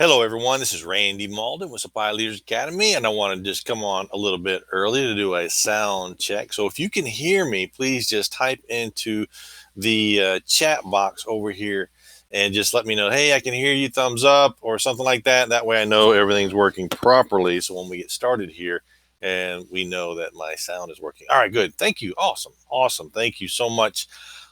Hello, everyone. This is Randy Mauldin with Supply Leaders Academy, and I want to just come on a little bit early to do a sound check. So, if you can hear me, please just type into the chat box over here and just let me know, hey, I can hear you, thumbs up, or something like that. That way, I know everything's working properly. So, when we get started here, and we know that my sound is working. All right, good. Thank you. Awesome. Awesome. Thank you so much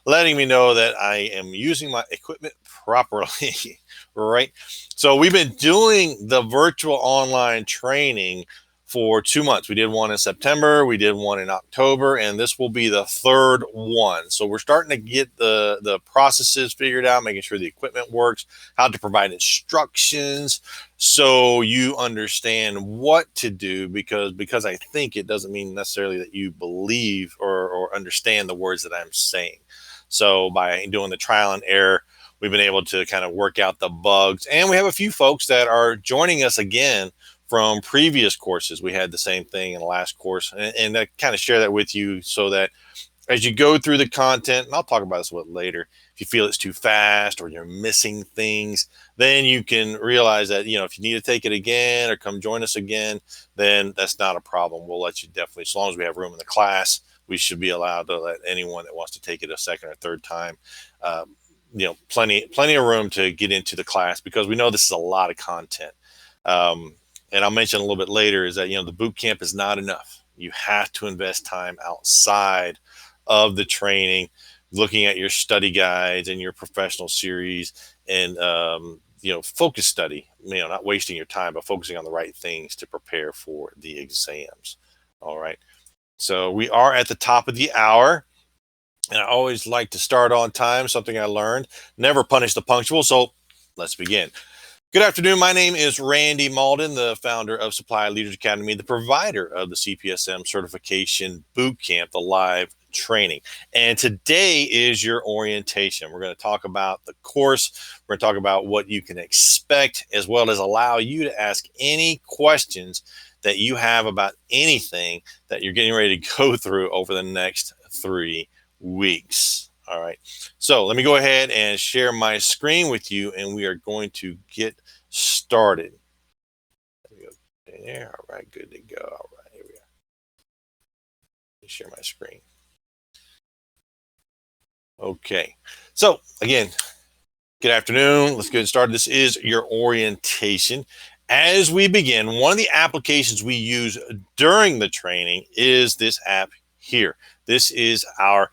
letting me know that I am using my equipment properly. Right. So we've been doing the virtual online training for 2 months. We did one in September, we did one in October, and this will be the third one. So we're starting to get the processes figured out, making sure the equipment works, how to provide instructions, so you understand what to do. Because I think it doesn't mean necessarily that you believe or understand the words that I'm saying. So by doing the trial and error, we've been able to kind of work out the bugs. And we have a few folks that are joining us again from previous courses. We had the same thing in the last course. And I kind of share that with you so that as you go through the content, and I'll talk about this a little later, if you feel it's too fast or you're missing things, then you can realize that, if you need to take it again or come join us again, then that's not a problem. We'll let you definitely, as long as we have room in the class, we should be allowed to let anyone that wants to take it a second or third time. Plenty of room to get into the class because we know this is a lot of content. And I'll mention a little bit later is that, the boot camp is not enough. You have to invest time outside of the training, looking at your study guides and your professional series and, focus study, not wasting your time, but focusing on the right things to prepare for the exams. All right. So we are at the top of the hour. And I always like to start on time, something I learned. Never punish the punctual. So let's begin. Good afternoon. My name is Randy Mauldin, the founder of Supply Leaders Academy, the provider of the CPSM Certification Boot Camp, the live training. And today is your orientation. We're going to talk about the course. We're going to talk about what you can expect, as well as allow you to ask any questions that you have about anything that you're getting ready to go through over the next 3 weeks. All right. So let me go ahead and share my screen with you, and we are going to get started. There. All right. Good to go. All right. Here we are. Let me share my screen. Okay. So again, good afternoon. Let's get started. This is your orientation. As we begin, one of the applications we use during the training is this app here. This is our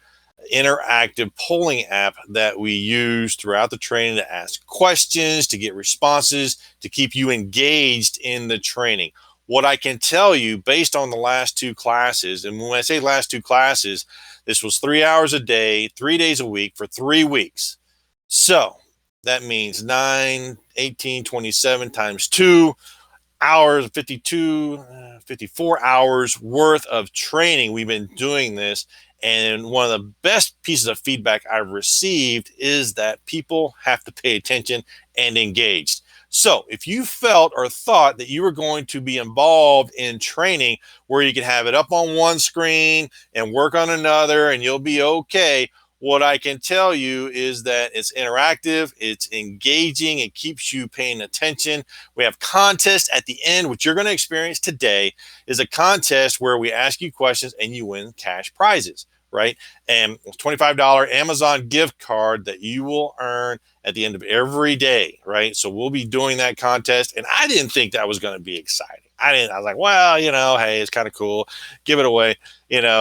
interactive polling app that we use throughout the training to ask questions, to get responses, to keep you engaged in the training. What I can tell you based on the last two classes, and when I say last two classes, this was 3 hours a day, 3 days a week for 3 weeks. So that means 9, 18, 27 times 2 hours, 54 hours worth of training. We've been doing this. And one of the best pieces of feedback I've received is that people have to pay attention and engaged. So if you felt or thought that you were going to be involved in training where you can have it up on one screen and work on another and you'll be okay, what I can tell you is that it's interactive, it's engaging, it keeps you paying attention. We have contests at the end. What you're going to experience today is a contest where we ask you questions and you win cash prizes, right? And it's $25 Amazon gift card that you will earn at the end of every day, right? So we'll be doing that contest. And I didn't think that was going to be exciting. I was like, well, hey, it's kind of cool. Give it away,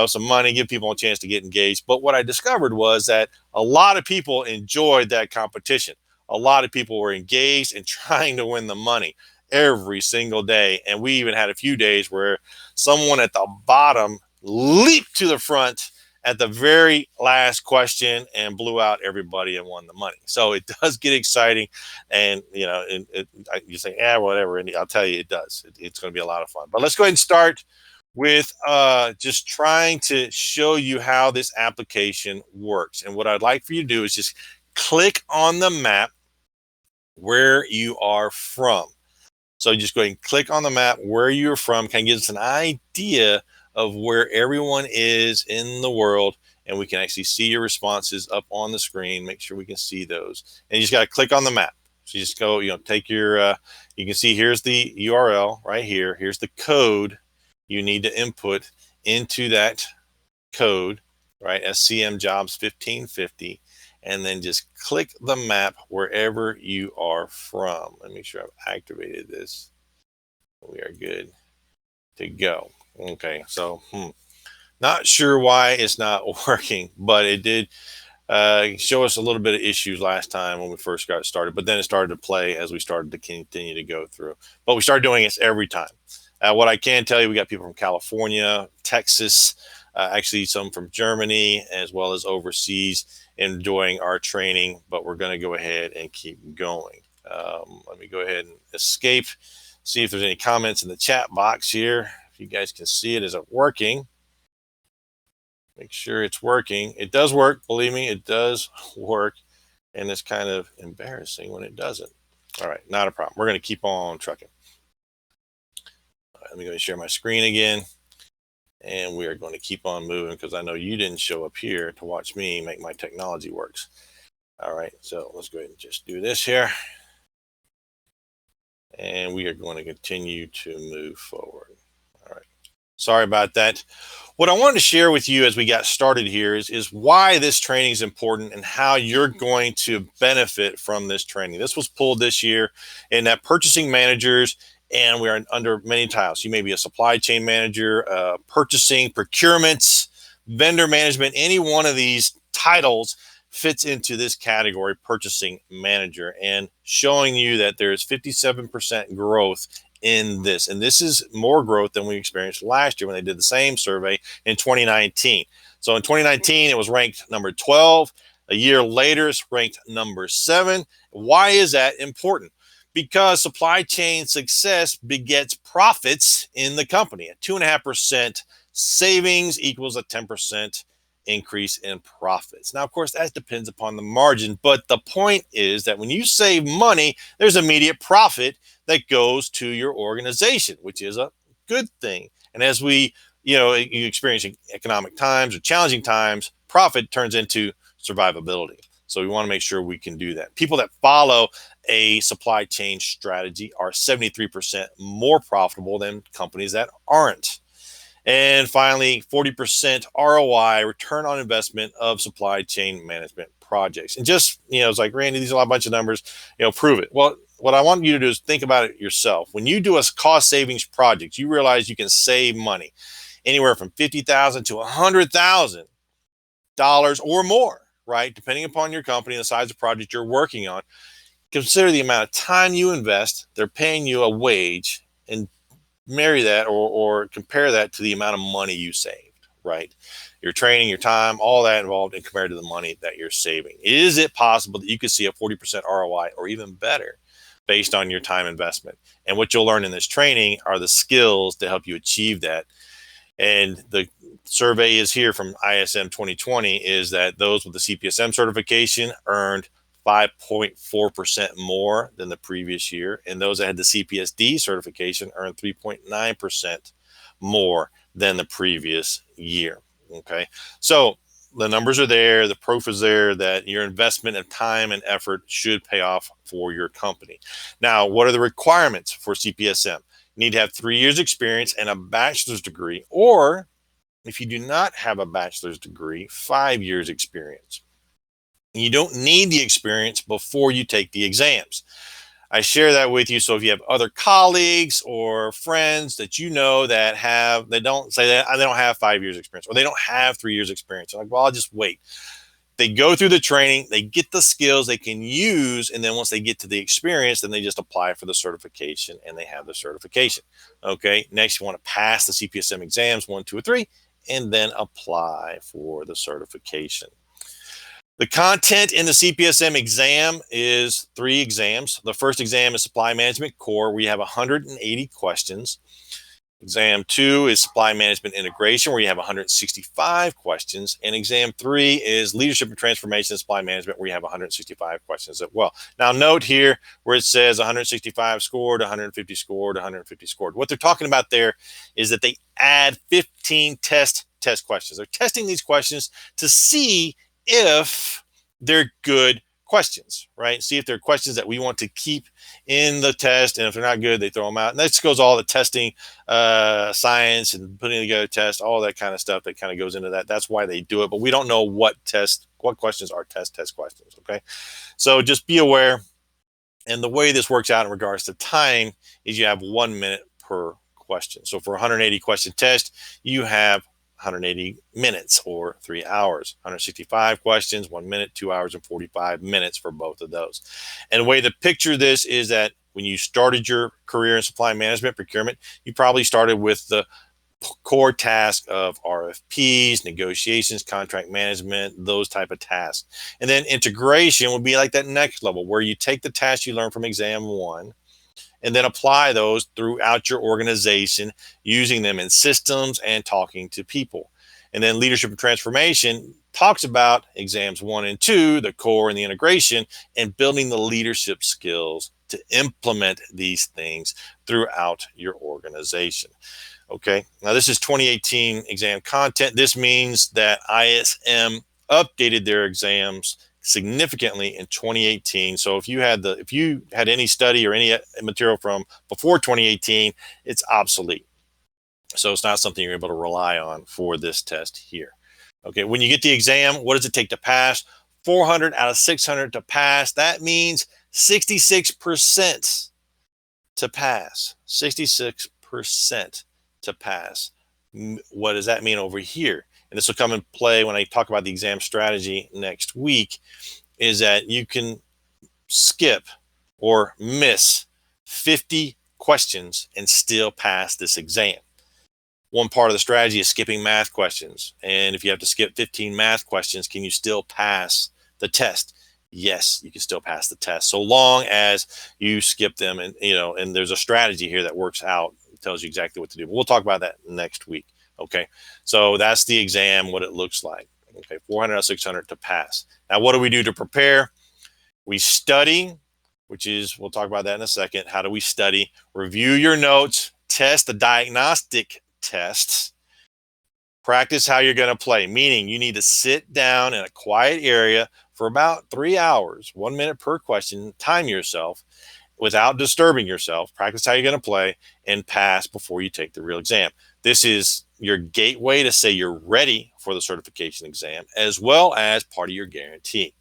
some money, give people a chance to get engaged. But what I discovered was that a lot of people enjoyed that competition. A lot of people were engaged and trying to win the money every single day. And we even had a few days where someone at the bottom leaped to the front at the very last question and blew out everybody and won the money. So it does get exciting. And, you say, yeah, whatever. And I'll tell you, it does. It's going to be a lot of fun. But let's go ahead and start with just trying to show you how this application works. And what I'd like for you to do is just click on the map where you are from. So just go ahead and click on the map where you're from, kind of gives us an idea of where everyone is in the world, and we can actually see your responses up on the screen. Make sure we can see those. And you just got to click on the map. So So you just go, take your, you can see here's the URL right here. Here's the code you need to input into that code, right? SCM jobs 1550. And then just click the map wherever you are from. Let me make sure I've activated this. We are good to go. Okay, so not sure why it's not working, but it did show us a little bit of issues last time when we first got started, but then it started to play as we started to continue to go through. But we started doing this every time. What I can tell you, we got people from California, Texas, actually some from Germany, as well as overseas enjoying our training, but we're going to go ahead and keep going. Let me go ahead and escape, see if there's any comments in the chat box here. If you guys can see it, is it working? Make sure it's working. It does work. Believe me, it does work. And it's kind of embarrassing when it doesn't. All right, not a problem. We're going to keep on trucking. All right, let me go and share my screen again. And we are going to keep on moving because I know you didn't show up here to watch me make my technology works. All right, so let's go ahead and just do this here. And we are going to continue to move forward. All right. Sorry about that. What I wanted to share with you as we got started here is why this training is important and how you're going to benefit from this training. This was pulled this year in that purchasing managers, and we are under many titles. You may be a supply chain manager, purchasing, procurement, vendor management. Any one of these titles fits into this category, purchasing manager, and showing you that there's 57% growth in this. And this is more growth than we experienced last year when they did the same survey in 2019. So in 2019, it was ranked number 12. A year later, it's ranked number 7. Why is that important? Because supply chain success begets profits in the company. A 2.5% savings equals a 10% increase in profits. Now, of course, that depends upon the margin, but the point is that when you save money, there's immediate profit that goes to your organization, which is a good thing. And as you experience economic times or challenging times, profit turns into survivability. So we want to make sure we can do that. People that follow a supply chain strategy are 73% more profitable than companies that aren't. And finally, 40% ROI, return on investment of supply chain management projects. And just, it's like, Randy, these are a bunch of numbers, prove it. Well, what I want you to do is think about it yourself. When you do a cost savings project, you realize you can save money anywhere from $50,000 to $100,000 or more, right? Depending upon your company and the size of project you're working on. Consider the amount of time you invest. They're paying you a wage, and marry that or compare that to the amount of money you saved, right? Your training, your time, all that involved, and compared to the money that you're saving. Is it possible that you could see a 40% ROI or even better based on your time investment? And what you'll learn in this training are the skills to help you achieve that. And the survey is here from ISM 2020 is that those with the CPSM certification earned 5.4% more than the previous year. And those that had the CPSD certification earned 3.9% more than the previous year. Okay. So the numbers are there. The proof is there that your investment of time and effort should pay off for your company. Now, what are the requirements for CPSM? You need to have 3 years experience and a bachelor's degree, or if you do not have a bachelor's degree, 5 years experience. You don't need the experience before you take the exams. I share that with you. So if you have other colleagues or friends that they don't have 5 years experience, or they don't have 3 years experience, I'm like, well, I'll just wait. They go through the training, they get the skills they can use, and then once they get to the experience, then they just apply for the certification and they have the certification. Okay, next you want to pass the CPSM exams 1, 2, or 3, and then apply for the certification. The content in the CPSM exam is 3 exams. The first exam is Supply Management Core. We have 180 questions. Exam 2 is Supply Management Integration, where you have 165 questions. And exam 3 is Leadership and Transformation Supply Management, where you have 165 questions as well. Now, note here where it says 165 scored, 150 scored, 150 scored. What they're talking about there is that they add 15 test questions. They're testing these questions to see if they're good questions, right? See if they're questions that we want to keep in the test, and if they're not good, they throw them out. And that just goes all the testing, science, and putting together tests, all that kind of stuff that kind of goes into that. That's why they do it, but we don't know what questions are test questions. Okay, so just be aware. And the way this works out in regards to time is you have 1 minute per question. So for a 180 question test, you have 180 minutes or 3 hours. 165 questions, 1 minute, 2 hours, and 45 minutes for both of those. And the way to picture this is that when you started your career in supply management procurement, you probably started with the core task of RFPs, negotiations, contract management, those type of tasks. And then integration would be like that next level where you take the tasks you learned from exam one and then apply those throughout your organization, using them in systems and talking to people. And then leadership and transformation talks about exams 1 and 2, the core and the integration, and building the leadership skills to implement these things throughout your organization. Okay, now this is 2018 exam content. This means that ISM updated their exams significantly in 2018. So if you had any study or any material from before 2018, it's obsolete. So it's not something you're able to rely on for this test here. Okay, when you get the exam, what does it take to pass? 400 out of 600 to pass. That means 66% to pass. 66% to pass. What does that mean over here? And this will come in play when I talk about the exam strategy next week, is that you can skip or miss 50 questions and still pass this exam. One part of the strategy is skipping math questions. And if you have to skip 15 math questions, can you still pass the test? Yes, you can still pass the test so long as you skip them. And and there's a strategy here that works out, tells you exactly what to do. But we'll talk about that next week. Okay, so that's the exam, what it looks like. Okay, 400 out of 600 to pass. Now, what do we do to prepare? We study, which is, we'll talk about that in a second. How do we study? Review your notes, test the diagnostic tests, practice how you're going to play, meaning you need to sit down in a quiet area for about 3 hours, 1 minute per question, time yourself without disturbing yourself, practice how you're going to play, and pass before you take the real exam. This is your gateway to say you're ready for the certification exam, as well as part of your guarantee.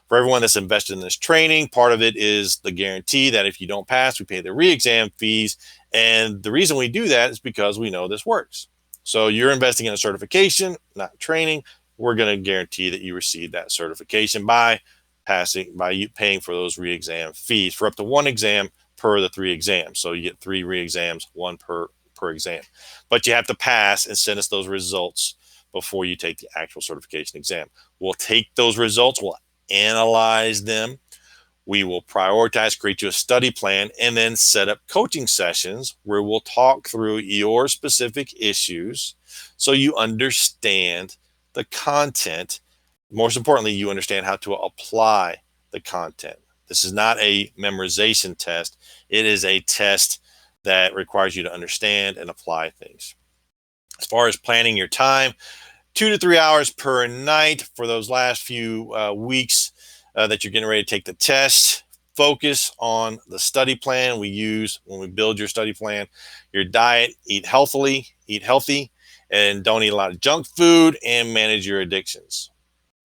For everyone that's invested in this training, part of it is the guarantee that if you don't pass, we pay the re-exam fees. And the reason we do that is because we know this works. So you're investing in a certification, not training. We're going to guarantee that you receive that certification by you paying for those re-exam fees for up to 1 exam per the 3 exams. So you get 3 re-exams, 1 per exam. But you have to pass and send us those results before you take the actual certification exam. We'll take those results, we'll analyze them, we will prioritize, create you a study plan, and then set up coaching sessions where we'll talk through your specific issues so you understand the content. Most importantly, you understand how to apply the content. This is not a memorization test. It is a test that requires you to understand and apply things. As far as planning your time, 2 to 3 hours per night for those last few weeks that you're getting ready to take the test. Focus on the study plan we use when we build your study plan. Your diet, eat healthy, and don't eat a lot of junk food, and manage your addictions.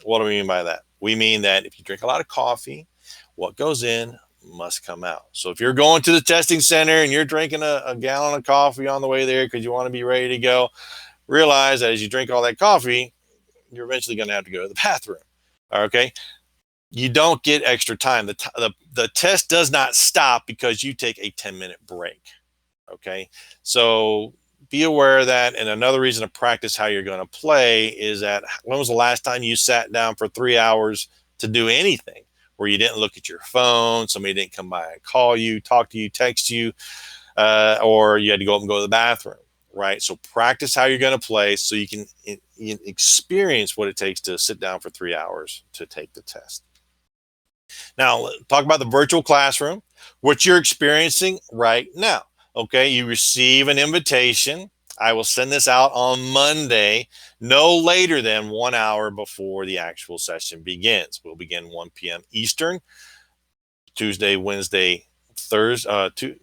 What do we mean by that? We mean that if you drink a lot of coffee, what goes in must come out. So if you're going to the testing center and you're drinking a gallon of coffee on the way there because you want to be ready to go, realize that as you drink all that coffee, you're eventually going to have to go to the bathroom. Okay. You don't get extra time. The test does not stop because you take a 10-minute break. Okay. So be aware of that. And another reason to practice how you're going to play is that when was the last time you sat down for 3 hours to do anything where you didn't look at your phone, somebody didn't come by and call you, talk to you, text you, or you had to go up and go to the bathroom, right? So practice how you're going to play so you can experience what it takes to sit down for 3 hours to take the test. Now, talk about the virtual classroom, what you're experiencing right now. Okay, you receive an invitation I will send this out on Monday, no later than 1 hour before the actual session begins. We'll begin 1 p.m. Eastern. Tuesday, Wednesday,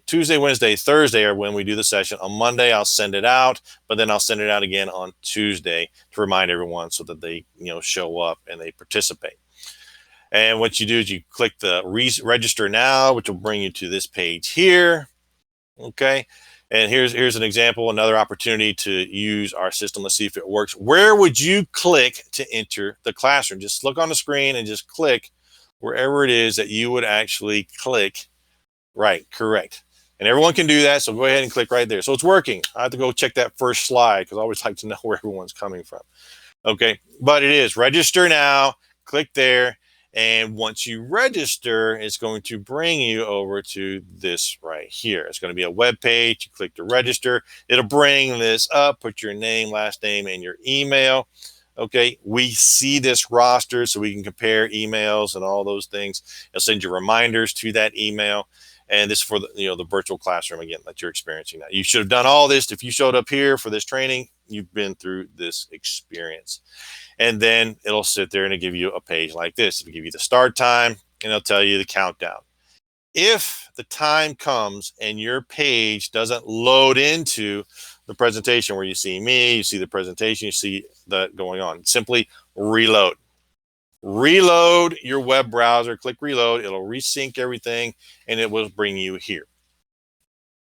Tuesday, Wednesday, Thursday are when we do the session. On Monday, I'll send it out, but then I'll send it out again on Tuesday to remind everyone so that they, show up and they participate. And what you do is you click the register now, which will bring you to this page here. Okay. And here's an example, another opportunity to use our system. Let's see if it works. Where would you click to enter the classroom? Just look on the screen and just click wherever it is that you would actually click. Right, correct. And everyone can do that. So go ahead and click right there. So it's working. I have to go check that first slide because I always like to know where everyone's coming from. Okay, but it is register now. Click there. And once you register, it's going to bring you over to this right here. It's going to be a web page. You click to register. It'll bring this up, put your name, last name, and your email. Okay, we see this roster so we can compare emails and all those things. It'll send you reminders to that email. And this is for the virtual classroom again that you're experiencing now. You should have done all this if you showed up here for this training. You've been through this experience. And then it'll sit there and it'll give you a page like this. It'll give you the start time and it'll tell you the countdown. If the time comes and your page doesn't load into the presentation where you see me, you see the presentation, you see that going on, simply reload. Reload your web browser, click reload, it'll resync everything and it will bring you here.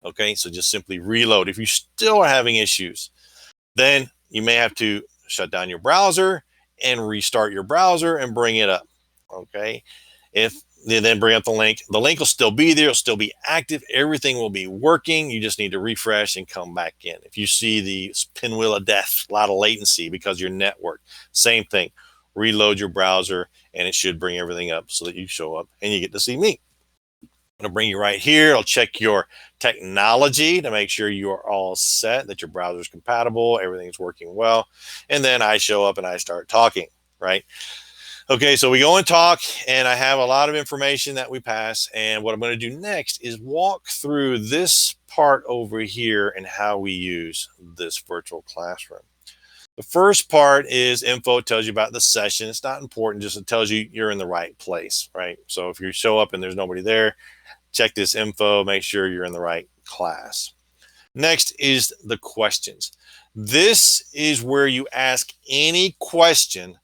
Okay, so just simply reload. If you still are having issues, then you may have to shut down your browser and restart your browser and bring it up. Okay, if you then bring up the link will still be there, it'll still be active, everything will be working. You just need to refresh and come back in. If you see the pinwheel of death, a lot of latency because of your network, same thing. Reload your browser and it should bring everything up so that you show up and you get to see me. It'll bring you right here. I'll check your technology to make sure you are all set, that your browser is compatible, everything's working well. And then I show up and I start talking, right? Okay, so we go and talk, and I have a lot of information that we pass. And what I'm going to do next is walk through this part over here and how we use this virtual classroom. The first part is info. It tells you about the session. It's not important, just it tells you you're in the right place, right? So if you show up and there's nobody there, check this info, make sure you're in the right class. Next is the questions. This is where you ask any question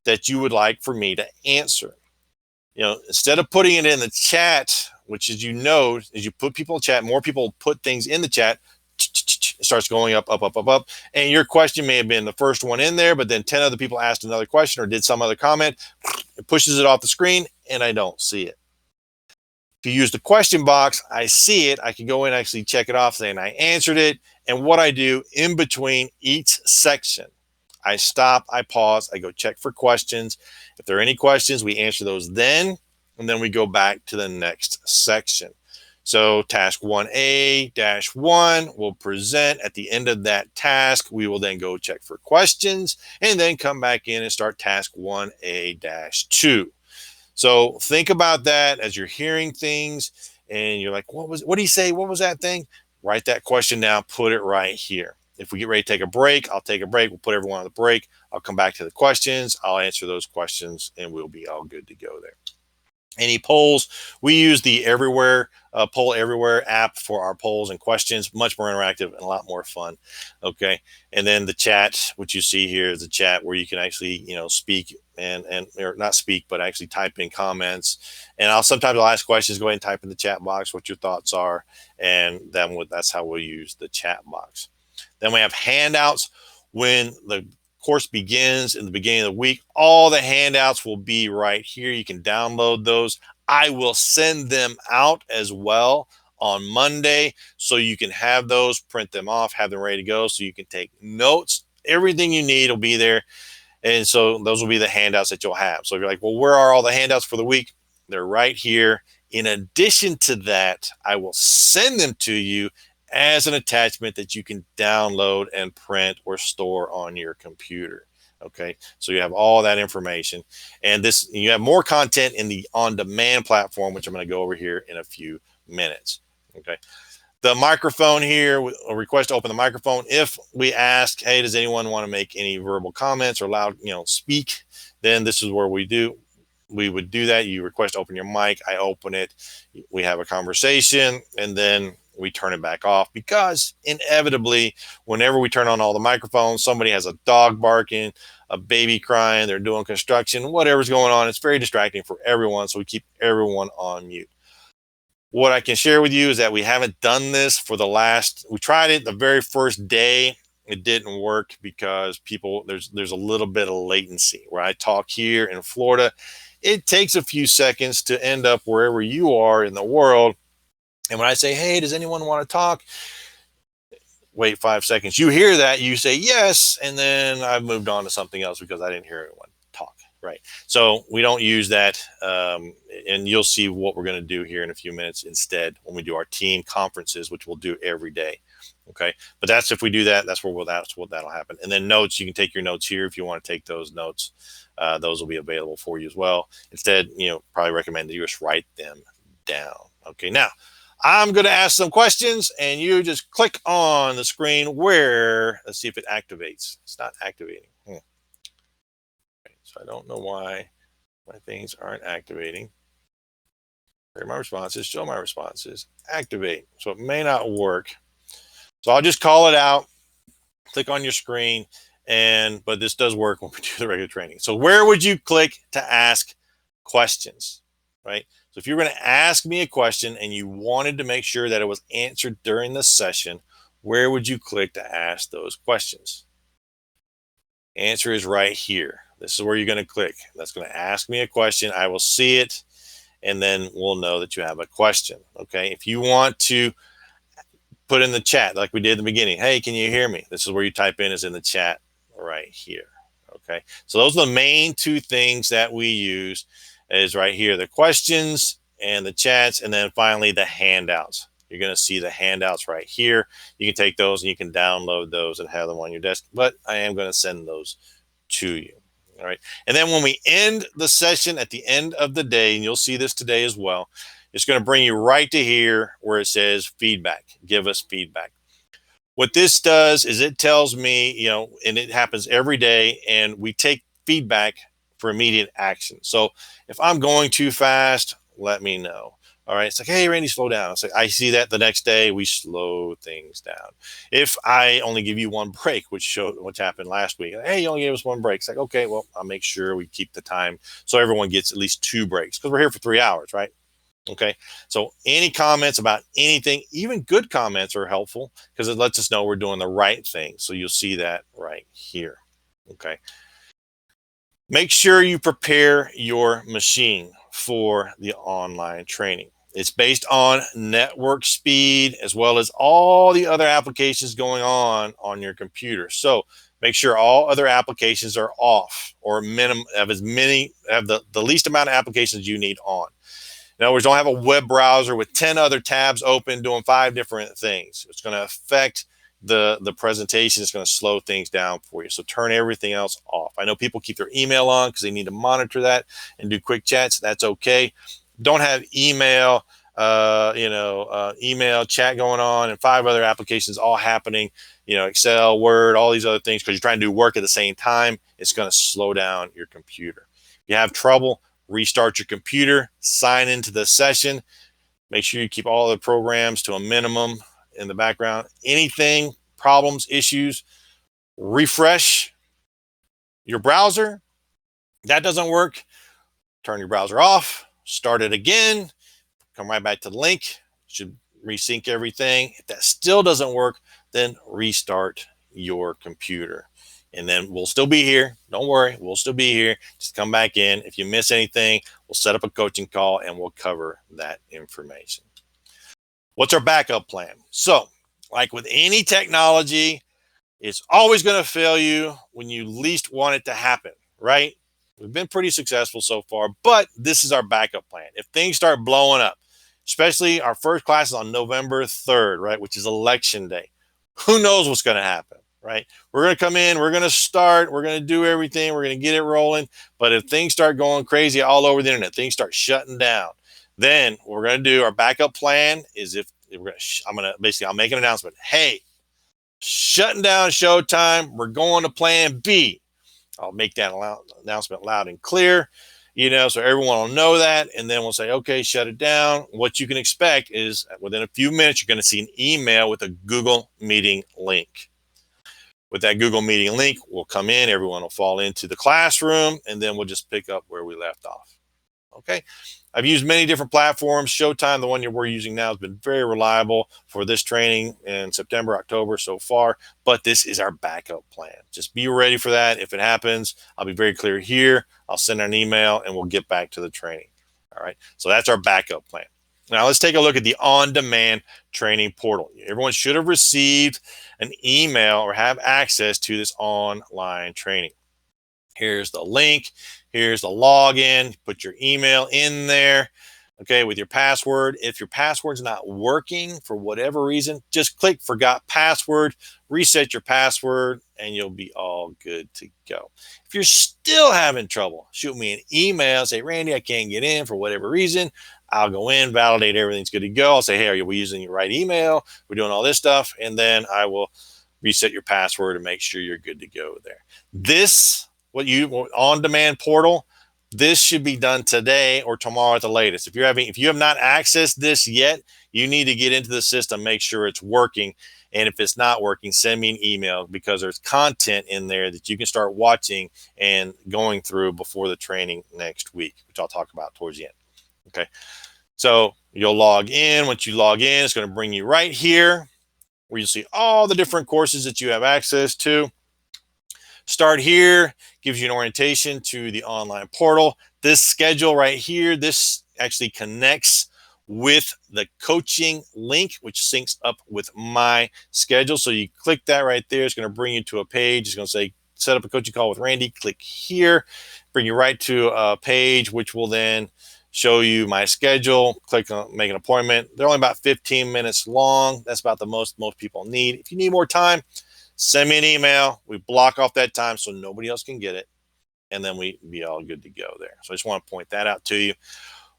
that you would like for me to answer. Instead of putting it in the chat, which as you put people in chat, more people put things in the chat, it starts going up. And your question may have been the first one in there, but then 10 other people asked another question or did some other comment. It pushes it off the screen and I don't see it. If you use the question box, I see it. I can go in and actually check it off saying I answered it. And what I do in between each section, I stop, I pause, I go check for questions. If there are any questions, we answer those then, and then we go back to the next section. So task 1A-1 will present. At the end of that task, we will then go check for questions and then come back in and start task 1A-2. So think about that as you're hearing things and you're like, what did he say? What was that thing? Write that question down, put it right here. If we get ready to take a break, I'll take a break. We'll put everyone on the break. I'll come back to the questions. I'll answer those questions and we'll be all good to go there. Any polls, we use the Poll Everywhere app for our polls and questions. Much more interactive and a lot more fun. Okay. And then the chat, which you see here is the chat where you can actually, speak and or not speak, but actually type in comments. And sometimes I'll ask questions, go ahead and type in the chat box what your thoughts are. And then that's how we'll use the chat box. Then we have handouts. When the course begins in the beginning of the week, all the handouts will be right here. You can download those. I will send them out as well on Monday so you can have those, print them off, have them ready to go so you can take notes. Everything you need will be there. And so those will be the handouts that you'll have. So if you're like, well, where are all the handouts for the week? They're right here. In addition to that, I will send them to you as an attachment that you can download and print or store on your computer. Okay, so you have all that information, and you have more content in the on-demand platform, which I'm going to go over here in a few minutes. Okay, The microphone here, a request to open the microphone. If we ask, hey, does anyone want to make any verbal comments or loud, speak, then this is where we would do that. You request to open your mic, I open it, we have a conversation, and then we turn it back off, because inevitably, whenever we turn on all the microphones, somebody has a dog barking, a baby crying, they're doing construction, whatever's going on. It's very distracting for everyone. So we keep everyone on mute. What I can share with you is that we haven't done this for we tried it the very first day. It didn't work because there's a little bit of latency. Where I talk here in Florida, it takes a few seconds to end up wherever you are in the world. And when I say, hey, does anyone want to talk? Wait 5 seconds. You hear that, you say yes, and then I've moved on to something else because I didn't hear anyone talk. Right. So we don't use that. And you'll see what we're going to do here in a few minutes instead when we do our team conferences, which we'll do every day. Okay. But that's if we do that, that's what that'll happen. And then notes, you can take your notes here if you want to take those notes. Those will be available for you as well. Instead, probably recommend that you just write them down. Okay. Now, I'm going to ask some questions, and you just click on the screen let's see if it activates. It's not activating. So I don't know why my things aren't activating. Hear my responses, show my responses, activate. So it may not work. So I'll just call it out, click on your screen, but this does work when we do the regular training. So where would you click to ask questions, right? So if you're going to ask me a question and you wanted to make sure that it was answered during the session, where would you click to ask those questions? Answer is right here. This is where you're going to click. That's going to ask me a question. I will see it, and then we'll know that you have a question. Okay. If you want to put in the chat like we did in the beginning, hey, can you hear me? This is where you type in, is in the chat right here. Okay. So those are the main two things that we use, is right here, the questions and the chats, and then finally the handouts. You're going to see the handouts right here. You can take those and you can download those and have them on your desk, but I am going to send those to you. All right. And then when we end the session at the end of the day, and you'll see this today as well, it's going to bring you right to here where it says feedback. Give us feedback. What this does is it tells me, and it happens every day, and we take feedback for immediate action. So if I'm going too fast, let me know. All right. It's like, hey, Randy, slow down. It's like, I see that the next day, we slow things down. If I only give you one break, which happened last week, hey, you only gave us one break. It's like, okay, well, I'll make sure we keep the time so everyone gets at least 2 breaks, because we're here for 3 hours, right? Okay. So any comments about anything, even good comments, are helpful because it lets us know we're doing the right thing. So you'll see that right here. Okay. Make sure you prepare your machine for the online training. It's based on network speed as well as all the other applications going on your computer. So make sure all other applications are off, or have the least amount of applications you need on. In other words, don't have a web browser with 10 other tabs open doing 5 different things. It's going to affect the presentation. It's going to slow things down for you. So turn everything else off. I know people keep their email on because they need to monitor that and do quick chats. That's okay. Don't have email, email chat going on and 5 other applications all happening, Excel, Word, all these other things, because you're trying to do work at the same time. It's going to slow down your computer. If you have trouble, restart your computer, sign into the session. Make sure you keep all the programs to a minimum in the background. Anything, problems, issues, refresh your browser. That doesn't work. Turn your browser off, start it again, come right back to the link. Should resync everything. If that still doesn't work, then restart your computer. And then we'll still be here. Don't worry, we'll still be here. Just come back in. If you miss anything, we'll set up a coaching call and we'll cover that information. What's our backup plan? So, like with any technology, it's always going to fail you when you least want it to happen, right? We've been pretty successful so far, but this is our backup plan. If things start blowing up, especially our first class is on November 3rd, right, which is election day. Who knows what's going to happen, right? We're going to come in, we're going to start, we're going to do everything, we're going to get it rolling. But if things start going crazy all over the internet, things start shutting down, then what we're going to do, our backup plan is, if I'll make an announcement. Hey, shutting down Showtime. We're going to Plan B. I'll make that announcement loud and clear, so everyone will know that. And then we'll say, okay, shut it down. What you can expect is within a few minutes, you're going to see an email with a Google Meeting link. With that Google Meeting link, we'll come in, everyone will fall into the classroom, and then we'll just pick up where we left off. Okay. I've used many different platforms. Showtime, the one we're using now, has been very reliable for this training in September, October so far, but this is our backup plan. Just be ready for that. If it happens, I'll be very clear here. I'll send an email and we'll get back to the training. All right. So that's our backup plan. Now let's take a look at the on-demand training portal. Everyone should have received an email or have access to this online training. Here's the link. Here's the login. Put your email in there, okay, with your password. If your password's not working for whatever reason, just click Forgot Password, reset your password, and you'll be all good to go. If you're still having trouble, shoot me an email. Say, Randy, I can't get in for whatever reason. I'll go in, validate everything's good to go. I'll say, hey, are we using your right email? We're doing all this stuff. And then I will reset your password and make sure you're good to go there. This on-demand portal, this should be done today or tomorrow at the latest. If you have not accessed this yet, you need to get into the system, make sure it's working. And if it's not working, send me an email, because there's content in there that you can start watching and going through before the training next week, which I'll talk about towards the end. Okay. So you'll log in. Once you log in, it's going to bring you right here where you'll see all the different courses that you have access to. Start here, gives you an orientation to the online portal. This schedule right here, this actually connects with the coaching link, which syncs up with my schedule. So you click that right there. It's going to bring you to a page. It's going to say, set up a coaching call with Randy. Click here, bring you right to a page, which will then show you my schedule. Click on make an appointment. They're only about 15 minutes long. That's about the most people need. If you need more time, send me an email. We block off that time so nobody else can get it. And then we be all good to go there. So I just want to point that out to you.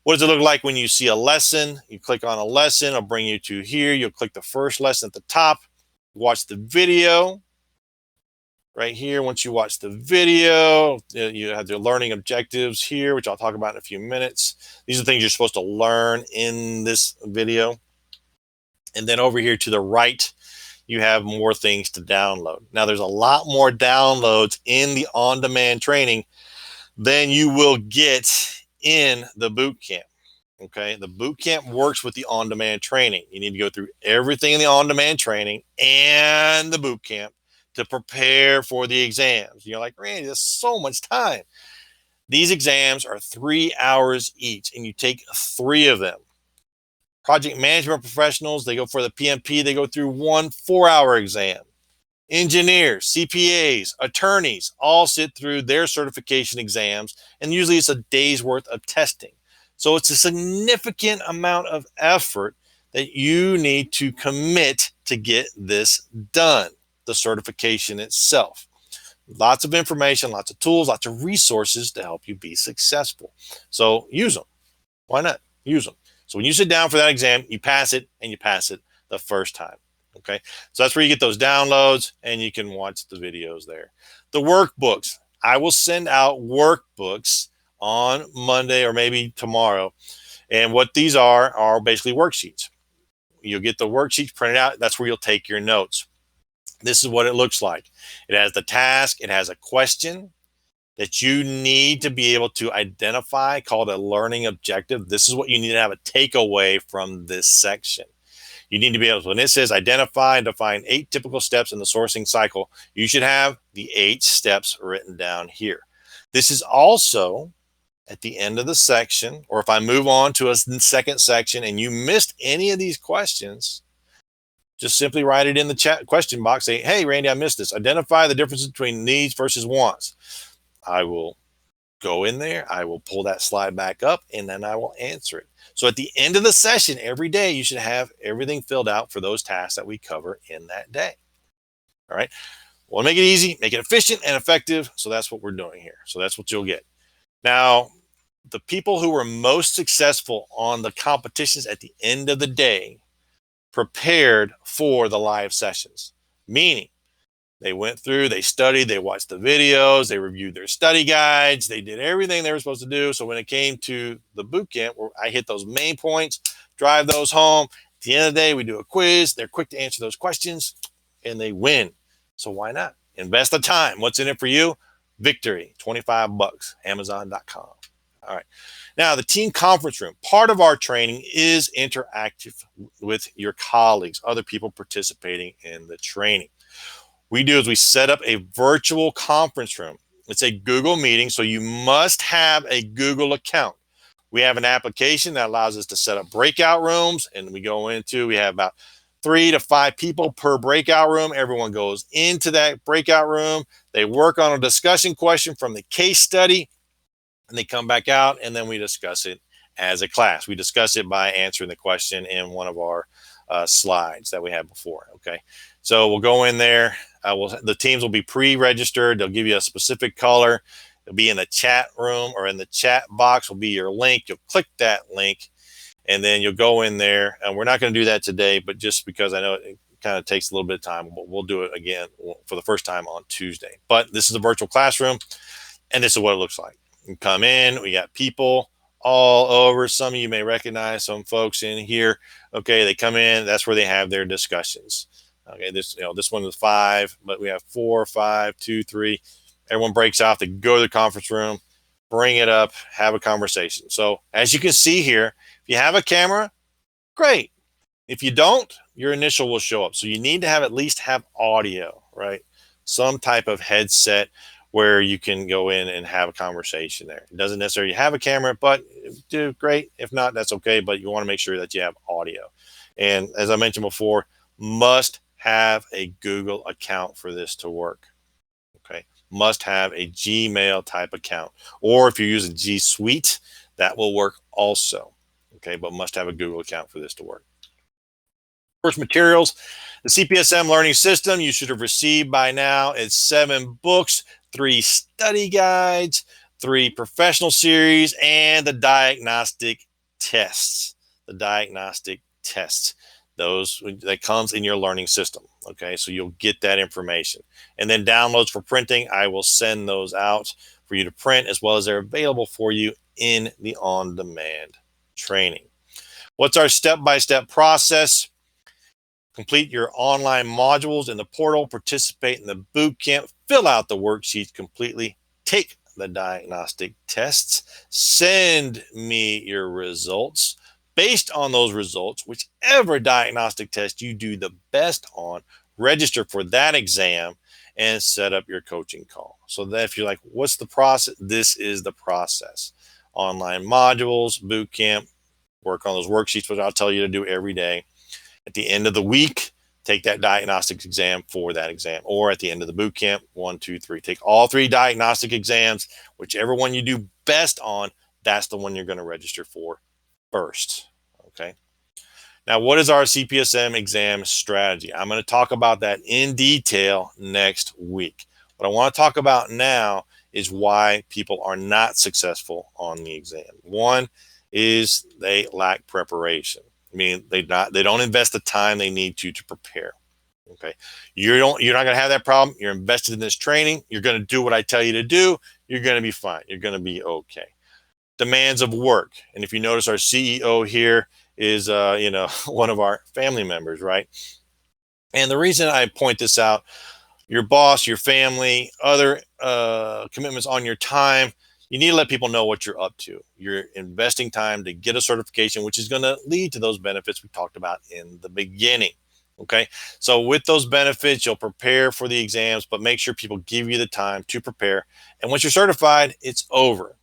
What does it look like when you see a lesson? You click on a lesson. I'll bring you to here. You'll click the first lesson at the top. Watch the video right here. Once you watch the video, you have your learning objectives here, which I'll talk about in a few minutes. These are things you're supposed to learn in this video. And then over here to the right, you have more things to download. Now, there's a lot more downloads in the on-demand training than you will get in the boot camp. Okay, the boot camp works with the on-demand training. You need to go through everything in the on-demand training and the boot camp to prepare for the exams. You're like, Randy, that's so much time. These exams are 3 hours each, and you take 3 of them. Project management professionals, they go for the PMP, they go through 1 4-hour exam. Engineers, CPAs, attorneys all sit through their certification exams, and usually it's a day's worth of testing. So it's a significant amount of effort that you need to commit to get this done, the certification itself. Lots of information, lots of tools, lots of resources to help you be successful. So use them. Why not? Use them. So when you sit down for that exam, you pass it, and you pass it the first time. Okay. So that's where you get those downloads, and you can watch the videos there. The workbooks. I will send out workbooks on Monday or maybe tomorrow. And what these are basically worksheets. You'll get the worksheets printed out. That's where you'll take your notes. This is what it looks like. It has the task. It has a question that you need to be able to identify, called a learning objective. This is what you need to have a takeaway from this section. You need to be able to, when it says identify and define 8 typical steps in the sourcing cycle, you should have the 8 steps written down here. This is also at the end of the section, or if I move on to a second section and you missed any of these questions, just simply write it in the chat question box. Say, hey, Randy, I missed this. Identify the difference between needs versus wants. I will go in there. I will pull that slide back up, and then I will answer it. So at the end of the session, every day, you should have everything filled out for those tasks that we cover in that day. All right. We'll make it easy, make it efficient and effective. So that's what we're doing here. So that's what you'll get. Now, the people who were most successful on the competitions at the end of the day prepared for the live sessions, meaning they went through, they studied, they watched the videos, they reviewed their study guides, they did everything they were supposed to do. So when it came to the boot camp, where I hit those main points, drive those home, at the end of the day, we do a quiz. They're quick to answer those questions and they win. So why not? Invest the time. What's in it for you? Victory, $25, Amazon.com. All right. Now, the team conference room. Part of our training is interactive with your colleagues, other people participating in the training. We do is we set up a virtual conference room. It's a Google meeting, so you must have a Google account. We have an application that allows us to set up breakout rooms, and we have about 3 to 5 people per breakout room. Everyone goes into that breakout room. They work on a discussion question from the case study, and they come back out, and then we discuss it as a class. We discuss it by answering the question in one of our slides that we had before. Okay, so we'll go in there. The teams will be pre-registered. They'll give you a specific color. It'll be in the chat room, or in the chat box will be your link. You'll click that link, and then you'll go in there. And we're not going to do that today, but just because I know it kind of takes a little bit of time, we'll do it again for the first time on Tuesday. But this is a virtual classroom, and this is what it looks like. You come in, we got people all over. Some of you may recognize some folks in here. Okay, they come in, that's where they have their discussions. Okay, this one is 5, but we have 4, 5, 2, 3. Everyone breaks off, they go to the conference room, bring it up, have a conversation. So as you can see here, if you have a camera, great. If you don't, your initial will show up. So you need to at least have audio, right? Some type of headset where you can go in and have a conversation there. It doesn't necessarily have a camera, but do great. If not, that's okay. But you want to make sure that you have audio. And as I mentioned before, must have a Google account for this to work. Okay, must have a Gmail type account, or if you're using G Suite, that will work also. Okay, but must have a Google account for this to work. Course materials, the CPSM learning system you should have received by now. It's 7 books, 3 study guides, 3 professional series, and the diagnostic tests. The diagnostic tests. Those that comes in your learning system. Okay, so you'll get that information. And then downloads for printing, I will send those out for you to print, as well as they're available for you in the on-demand training. What's our step-by-step process? Complete your online modules in the portal, participate in the boot camp, fill out the worksheets completely, take the diagnostic tests, send me your results. Based on those results, whichever diagnostic test you do the best on, register for that exam and set up your coaching call. So that if you're like, what's the process? This is the process. Online modules, boot camp, work on those worksheets, which I'll tell you to do every day. At the end of the week, take that diagnostic exam for that exam. Or at the end of the boot camp, 1, 2, 3. Take all 3 diagnostic exams. Whichever one you do best on, that's the one you're going to register for first. Okay. Now, what is our CPSM exam strategy? I'm going to talk about that in detail next week. What I want to talk about now is why people are not successful on the exam. One is they lack preparation. I mean, they don't invest the time they need to prepare. Okay, you're not going to have that problem. You're invested in this training. You're going to do what I tell you to do. You're going to be fine. You're going to be okay. Demands of work, and if you notice, our CEO here is one of our family members, right? And the reason I point this out, your boss, your family, other commitments on your time, you need to let people know what you're up to. You're investing time to get a certification, which is going to lead to those benefits we talked about in the beginning. Okay, so with those benefits, you'll prepare for the exams, but make sure people give you the time to prepare. And once you're certified, it's over.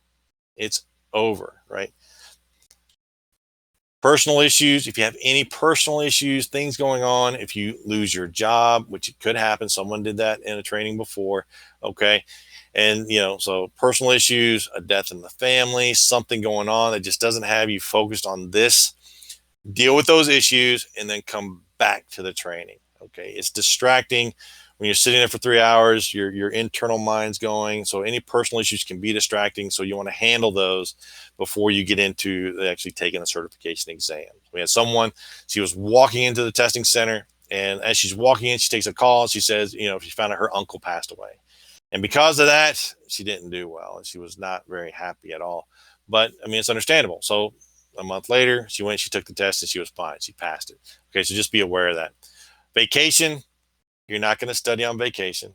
It's over, right? Personal issues, if you have any personal issues, things going on, if you lose your job, which it could happen, someone did that in a training before, okay? And, so personal issues, a death in the family, something going on that just doesn't have you focused on this, deal with those issues and then come back to the training, okay? It's distracting when you're sitting there for 3 hours, your internal mind's going. So any personal issues can be distracting. So you want to handle those before you get into actually taking the certification exam. We had someone, she was walking into the testing center, and as she's walking in, she takes a call and she says, she found out her uncle passed away. And because of that, she didn't do well, and she was not very happy at all. But I mean, it's understandable. So a month later, she went, she took the test, and she was fine. She passed it. Okay, so just be aware of that. Vacation, you're not going to study on vacation.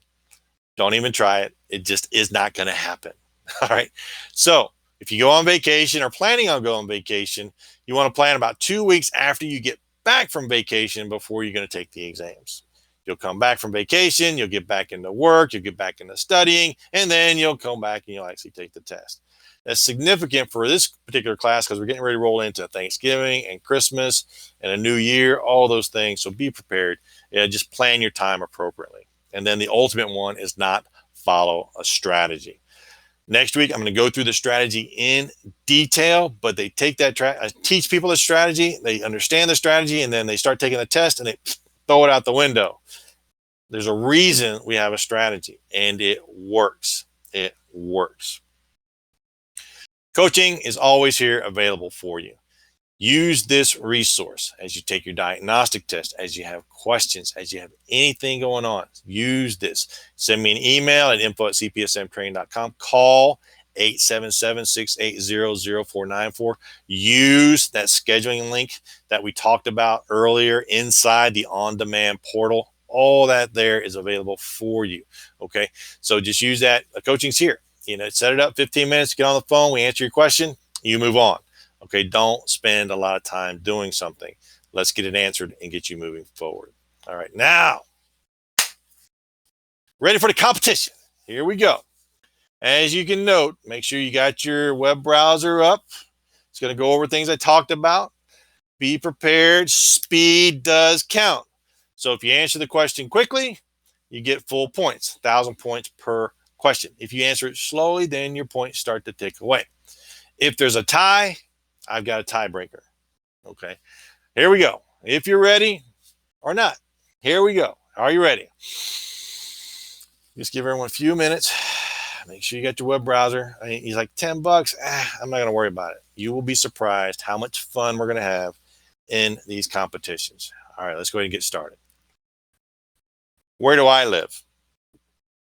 Don't even try it. It just is not going to happen. All right. So if you go on vacation or planning on going on vacation, you want to plan about 2 weeks after you get back from vacation before you're going to take the exams. You'll come back from vacation, you'll get back into work, you'll get back into studying, and then you'll come back and you'll actually take the test. That's significant for this particular class because we're getting ready to roll into Thanksgiving and Christmas and a new year, all those things. So be prepared. Just plan your time appropriately. And then the ultimate one is not follow a strategy. Next week, I'm going to go through the strategy in detail, but they take that, I teach people the strategy, they understand the strategy, and then they start taking the test and they throw it out the window. There's a reason we have a strategy, and it works. It works. Coaching is always here available for you. Use this resource as you take your diagnostic test, as you have questions, as you have anything going on. Use this. Send me an email at info@cpsmtraining.com. Call 877-680-0494. Use that scheduling link that we talked about earlier inside the on-demand portal. All that there is available for you. Okay, so just use that. Coaching's here. Set it up 15 minutes, get on the phone, we answer your question, you move on. Okay, don't spend a lot of time doing something. Let's get it answered and get you moving forward. All right, now, ready for the competition. Here we go. As you can note, make sure you got your web browser up. It's going to go over things I talked about. Be prepared. Speed does count. So if you answer the question quickly, you get full points, 1,000 points per question. If you answer it slowly, then your points start to tick away. If there's a tie, I've got a tiebreaker. Okay, here we go. If you're ready or not, here we go. Are you ready? Just give everyone a few minutes. Make sure you got your web browser. He's like $10. I'm not going to worry about it. You will be surprised how much fun we're going to have in these competitions. All right, let's go ahead and get started. Where do I live?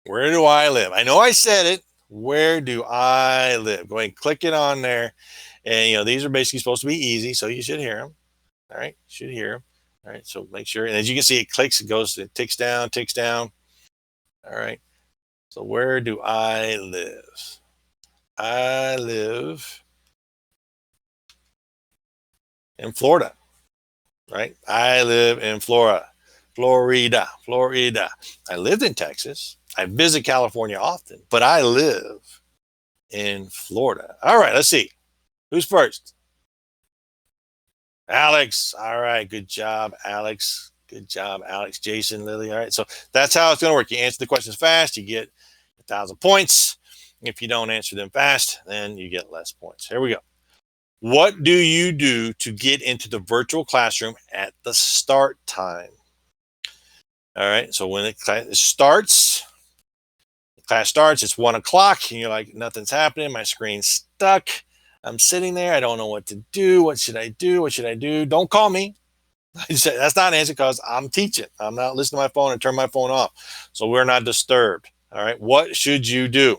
Where do I live? I know I said it. Where do I live? Go ahead and click it on there. And, these are basically supposed to be easy, so you should hear them. All right, you should hear them. All right, so make sure. And as you can see, it clicks, it ticks down. All right, so where do I live? I live in Florida, right? I live in Florida. I lived in Texas. I visit California often, but I live in Florida. All right, let's see. Who's first? Alex. All right, good job, Alex. Good job, Alex, Jason, Lily. All right, so that's how it's going to work. You answer the questions fast, you get 1,000 points. If you don't answer them fast, then you get less points. Here we go. What do you do to get into the virtual classroom at the start time? All right, so when class starts, it's 1 o'clock, and you're like, nothing's happening. My screen's stuck. I'm sitting there. I don't know what to do. What should I do? Don't call me. That's not an answer because I'm teaching. I'm not listening to my phone and turn my phone off. So we're not disturbed. All right, what should you do?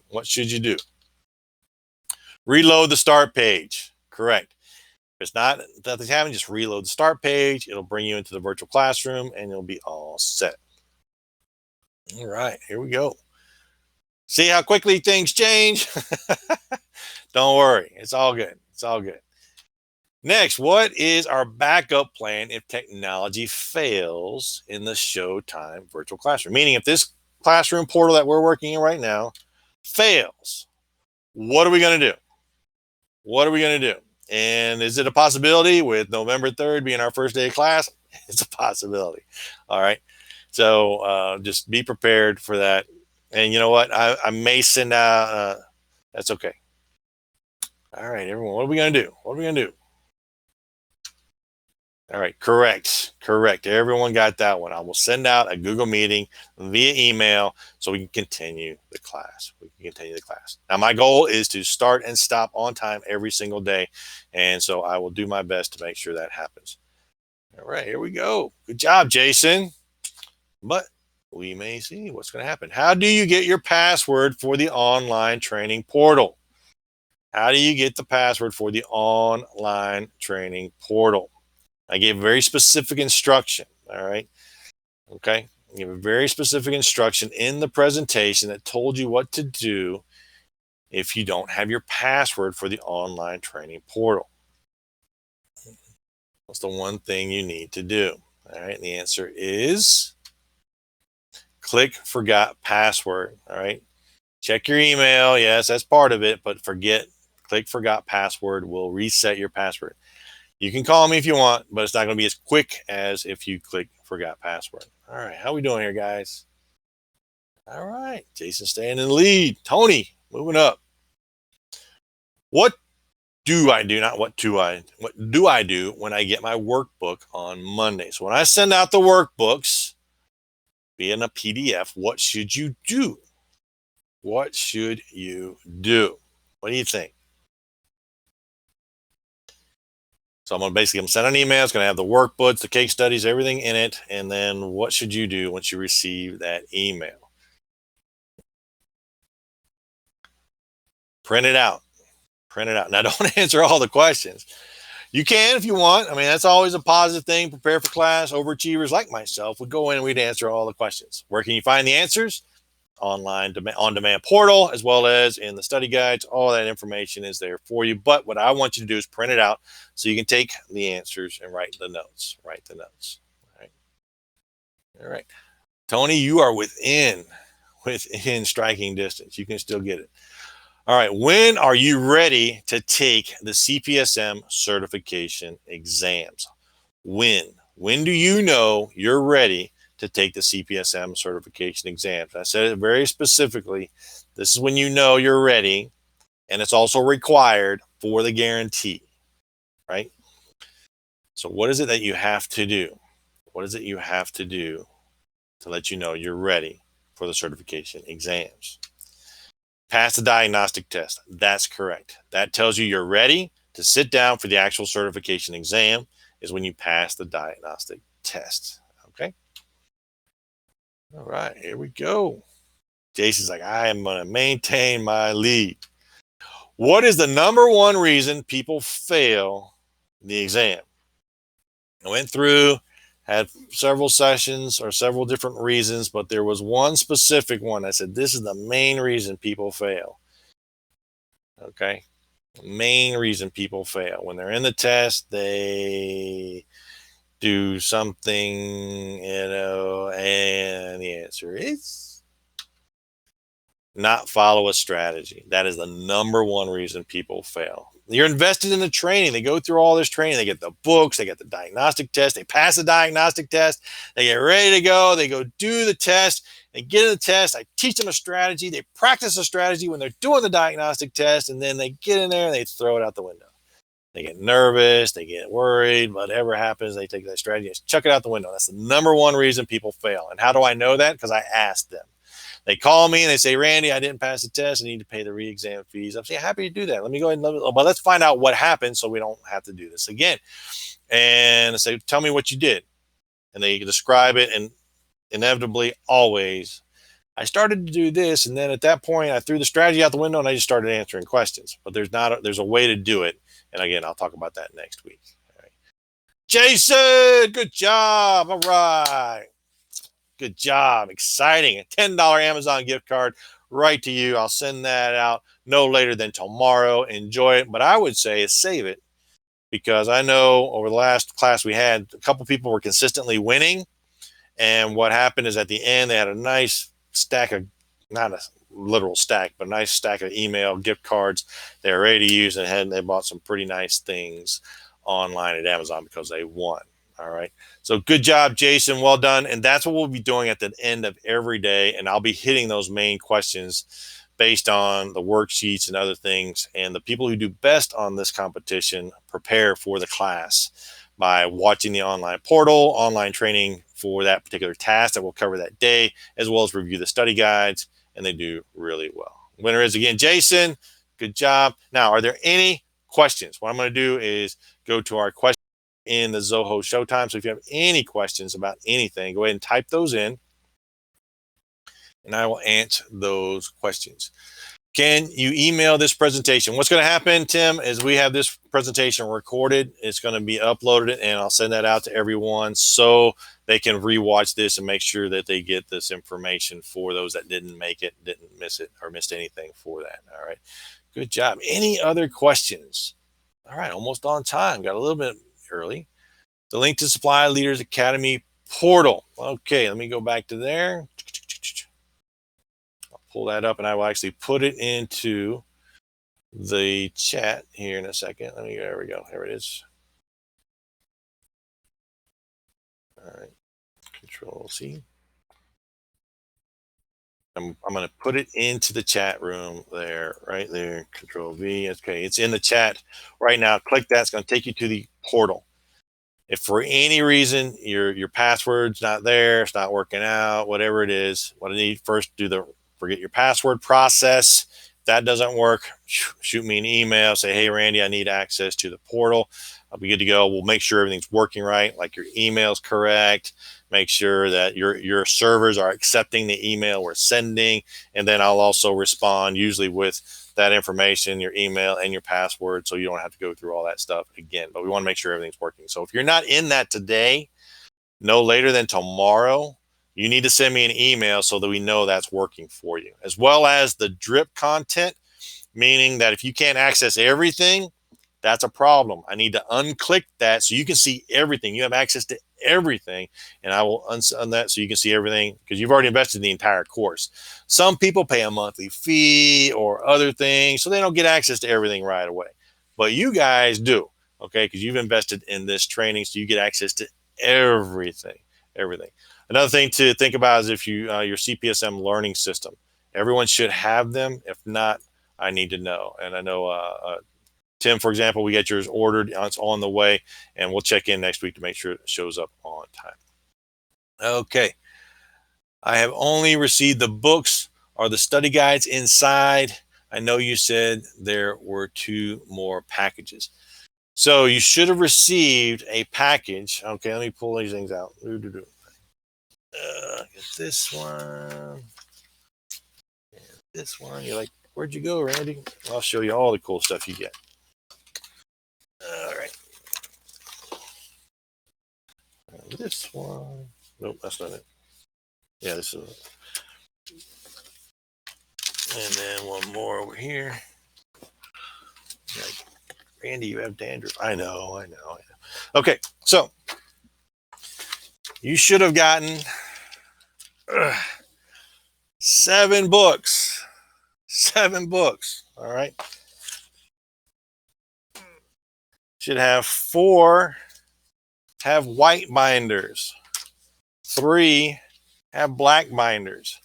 Reload the start page. Correct. If it's nothing's happening, just reload the start page. It'll bring you into the virtual classroom and you'll be all set. All right, here we go. See how quickly things change? Don't worry. It's all good. Next, what is our backup plan if technology fails in the Showtime virtual classroom? Meaning if this classroom portal that we're working in right now fails, what are we going to do? And is it a possibility with November 3rd being our first day of class? It's a possibility. All right. So just be prepared for that. And you know what? I may send out, that's okay. All right, everyone, what are we going to do? All right, correct, correct. Everyone got that one. I will send out a Google meeting via email so we can continue the class. Now, my goal is to start and stop on time every single day, and so I will do my best to make sure that happens. All right, here we go. Good job, Jason. But we may see what's going to happen. How do you get your password for the online training portal? How do you get the password for the online training portal? I gave very specific instruction. All right. Okay. I gave a very specific instruction in the presentation that told you what to do if you don't have your password for the online training portal. What's the one thing you need to do? All right. And the answer is click forgot password. All right. Check your email. Yes, that's part of it, but click forgot password will reset your password. You can call me if you want, but it's not going to be as quick as if you click forgot password. All right. How we doing here, guys? All right. Jason staying in the lead. Tony, moving up. What do I do? Not what do I. What do I do when I get my workbook on Monday? So when I send out the workbooks, be in a PDF, what should you do? What should you do? What do you think? So I'm sending an email. It's going to have the workbooks, the case studies, everything in it. And then what should you do once you receive that email? Print it out. Print it out. Now, don't answer all the questions. You can if you want. I mean, that's always a positive thing. Prepare for class. Overachievers like myself would go in and we'd answer all the questions. Where can you find the answers? Online on-demand portal, as well as in the study guides. All that information is there for you. But what I want you to do is print it out so you can take the answers and write the notes. Write the notes. All right. All right. Tony, you are within striking distance. You can still get it. All right. When are you ready to take the CPSM certification exams? When? When do you know you're ready to take the CPSM certification exams? I said it very specifically. This is when you know you're ready, and it's also required for the guarantee, right? So what is it that you have to do? What is it you have to do to let you know you're ready for the certification exams? Pass the diagnostic test. That's correct. That tells you you're ready to sit down for the actual certification exam is when you pass the diagnostic test. Okay. All right, here we go. Jason's like, I am going to maintain my lead. What is the number one reason people fail the exam? I went through, had several sessions or several different reasons, but there was one specific one. I said, this is the main reason people fail. Okay. The main reason people fail. When they're in the test, they do something, and the answer is not follow a strategy. That is the number one reason people fail. You're invested in the training. They go through all this training. They get the books. They get the diagnostic test. They pass the diagnostic test. They get ready to go. They go do the test. They get in the test. I teach them a strategy. They practice a strategy when they're doing the diagnostic test. And then they get in there and they throw it out the window. They get nervous. They get worried. Whatever happens, they take that strategy and chuck it out the window. That's the number one reason people fail. And how do I know that? Because I asked them. They call me and they say, Randy, I didn't pass the test. I need to pay the re-exam fees. I'm saying, happy to do that. Let me go ahead and let's find out what happened so we don't have to do this again. And I say, tell me what you did. And they describe it. And inevitably, always, I started to do this. And then at that point, I threw the strategy out the window and I just started answering questions. But there's a way to do it. And again, I'll talk about that next week. All right. Jason, good job. All right. Good job. Exciting. A $10 Amazon gift card right to you. I'll send that out no later than tomorrow. Enjoy it. But I would say save it because I know over the last class we had, a couple people were consistently winning. And what happened is at the end, they had a nice stack of, not a literal stack, but a nice stack of email gift cards they were ready to use, and they bought some pretty nice things online at Amazon because they won. All right. So good job, Jason. Well done. And that's what we'll be doing at the end of every day. And I'll be hitting those main questions based on the worksheets and other things. And the people who do best on this competition prepare for the class by watching the online portal, online training for that particular task that we'll cover that day, as well as review the study guides, and they do really well. Winner is again Jason. Good job. Now, are there any questions? What I'm going to do is go to our question in the Zoho Showtime. So if you have any questions about anything, go ahead and type those in, and I will answer those questions. Can you email this presentation? What's going to happen, Tim, is we have this presentation recorded. It's going to be uploaded, and I'll send that out to everyone so they can rewatch this and make sure that they get this information for those that didn't make it, didn't miss it, or missed anything for that. All right. Good job. Any other questions? All right. Almost on time. Got a little bit early. The link to Supply Leaders Academy portal. Okay. Let me go back to there. Pull that up, and I will actually put it into the chat here in a second. There we go. There it is. All right. Control C. I'm going to put it into the chat room there, right there. Control V. Okay. It's in the chat right now. Click that. It's going to take you to the portal. If for any reason your password's not there, it's not working out, whatever it is, what I need first, do the forget your password process. If that doesn't work, shoot me an email, say, hey, Randy, I need access to the portal. I'll be good to go. We'll make sure everything's working right, like your email's correct, make sure that your servers are accepting the email we're sending, and then I'll also respond usually with that information, your email and your password, so you don't have to go through all that stuff again. But we want to make sure everything's working. So if you're not in that today, no later than tomorrow, you need to send me an email so that we know that's working for you, as well as the drip content, meaning that if you can't access everything, that's a problem. I need to unclick that so you can see everything. You have access to everything, and I will unsend that so you can see everything because you've already invested in the entire course. Some people pay a monthly fee or other things, so they don't get access to everything right away. But you guys do, okay, because you've invested in this training, so you get access to everything. Another thing to think about is if you your CPSM learning system. Everyone should have them. If not, I need to know. And I know Tim, for example, we get yours ordered. It's on the way, and we'll check in next week to make sure it shows up on time. Okay. I have only received the books. Are the study guides inside? I know you said there were 2 more packages. So you should have received a package. Okay, let me pull these things out. Get this one. And this one. You're like, where'd you go, Randy? I'll show you all the cool stuff you get. All right. This one. Nope, that's not it. Yeah, this is it. And then one more over here. Like, Randy, you have dandruff. I know. Okay, so you should have gotten 7 books. 7 books. All right. Should have 4 have white binders. 3 have black binders.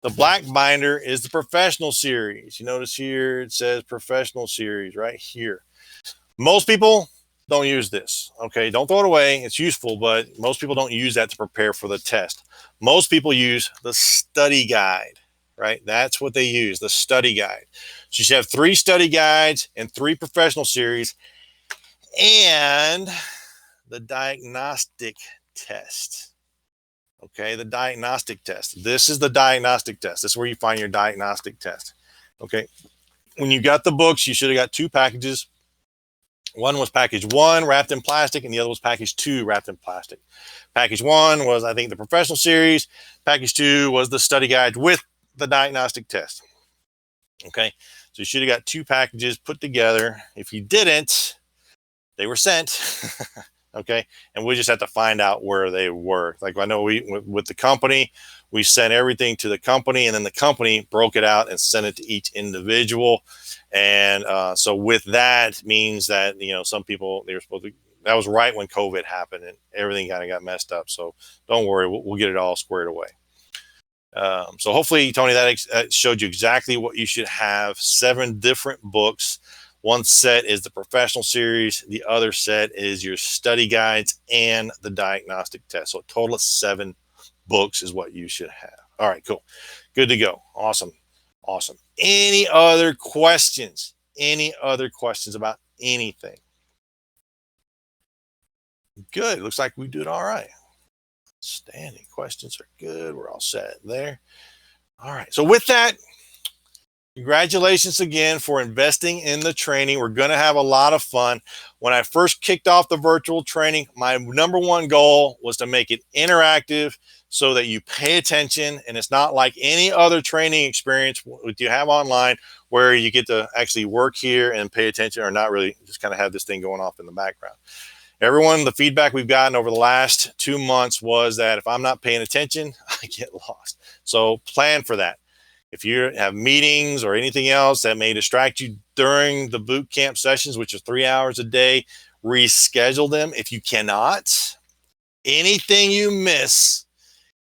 The black binder is the professional series. You notice here it says professional series right here. Most people don't use this. Okay, don't throw it away. It's useful, but most people don't use that to prepare for the test. Most people use the study guide, right? That's what they use, the study guide. So you should have 3 study guides and 3 professional series and the diagnostic test. Okay, the diagnostic test. This is the diagnostic test. This is where you find your diagnostic test. Okay, when you got the books, you should have got 2 packages. One was package 1 wrapped in plastic, and the other was package 2 wrapped in plastic. Package 1 was, I think, the professional series. Package 2 was the study guide with the diagnostic test. Okay, so you should have got 2 packages put together. If you didn't, they were sent. Okay, and we just have to find out where they were. Like I know with the company, we sent everything to the company, and then the company broke it out and sent it to each individual. And so with that means that some people they were supposed to. That was right when COVID happened, and everything kind of got messed up. So don't worry, we'll get it all squared away. So hopefully, Tony, that showed you exactly what you should have. 7 different books. One set is the professional series. The other set is your study guides and the diagnostic test. So a total of 7 books is what you should have. All right, cool. Good to go. Awesome. Awesome. Any other questions? Any other questions about anything? Good. Looks like we did all right. Standing questions are good. We're all set there. All right. So with that, congratulations again for investing in the training. We're going to have a lot of fun. When I first kicked off the virtual training, my number one goal was to make it interactive so that you pay attention, and it's not like any other training experience that you have online where you get to actually work here and pay attention, or not really, just kind of have this thing going off in the background. Everyone, the feedback we've gotten over the last 2 months was that if I'm not paying attention, I get lost. So plan for that. If you have meetings or anything else that may distract you during the boot camp sessions, which is 3 hours a day, reschedule them. If you cannot, anything you miss,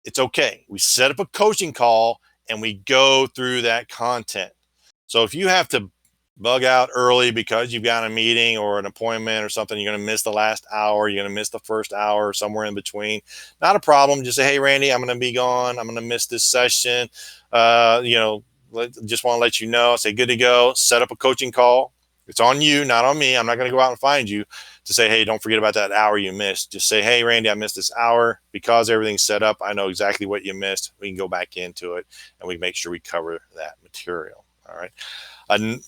it's okay. We set up a coaching call and we go through that content. So if you have to bug out early because you've got a meeting or an appointment or something, you're going to miss the last hour, you're going to miss the first hour or somewhere in between, not a problem. Just say, hey, Randy, I'm going to be gone. I'm going to miss this session. Just want to let you know. Say, good to go. Set up a coaching call. It's on you, not on me. I'm not going to go out and find you to say, hey, don't forget about that hour you missed. Just say, hey, Randy, I missed this hour. Because everything's set up, I know exactly what you missed. We can go back into it and we make sure we cover that material. All right.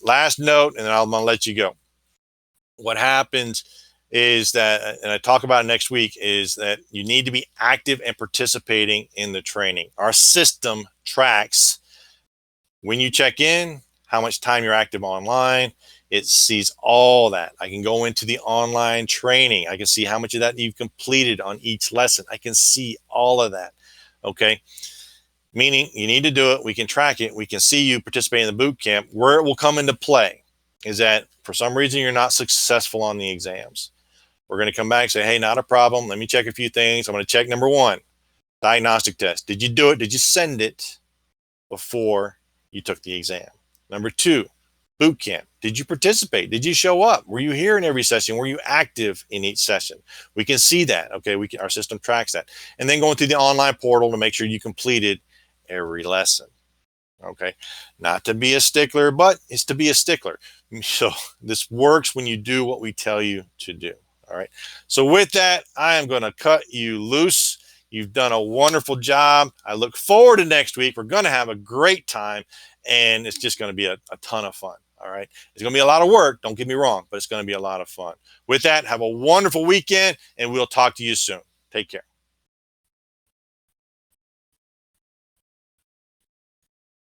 Last note, and then I'm going to let you go. What happens is that, and I talk about it next week, is that you need to be active and participating in the training. Our system tracks when you check in, how much time you're active online. It sees all that. I can go into the online training. I can see how much of that you've completed on each lesson. I can see all of that. Okay. Meaning you need to do it. We can track it. We can see you participating in the boot camp. Where it will come into play is that for some reason you're not successful on the exams. We're going to come back and say, hey, not a problem. Let me check a few things. I'm going to check number 1, diagnostic test. Did you do it? Did you send it before you took the exam? Number 2, boot camp. Did you participate? Did you show up? Were you here in every session? Were you active in each session? We can see that. Okay, our system tracks that. And then going through the online portal to make sure you completed every lesson. Okay, not to be a stickler, but it's to be a stickler. So this works when you do what we tell you to do. All right. So with that, I am going to cut you loose. You've done a wonderful job. I look forward to next week. We're going to have a great time, and it's just going to be a ton of fun. All right. It's going to be a lot of work. Don't get me wrong, but it's going to be a lot of fun. With that, have a wonderful weekend, and we'll talk to you soon. Take care.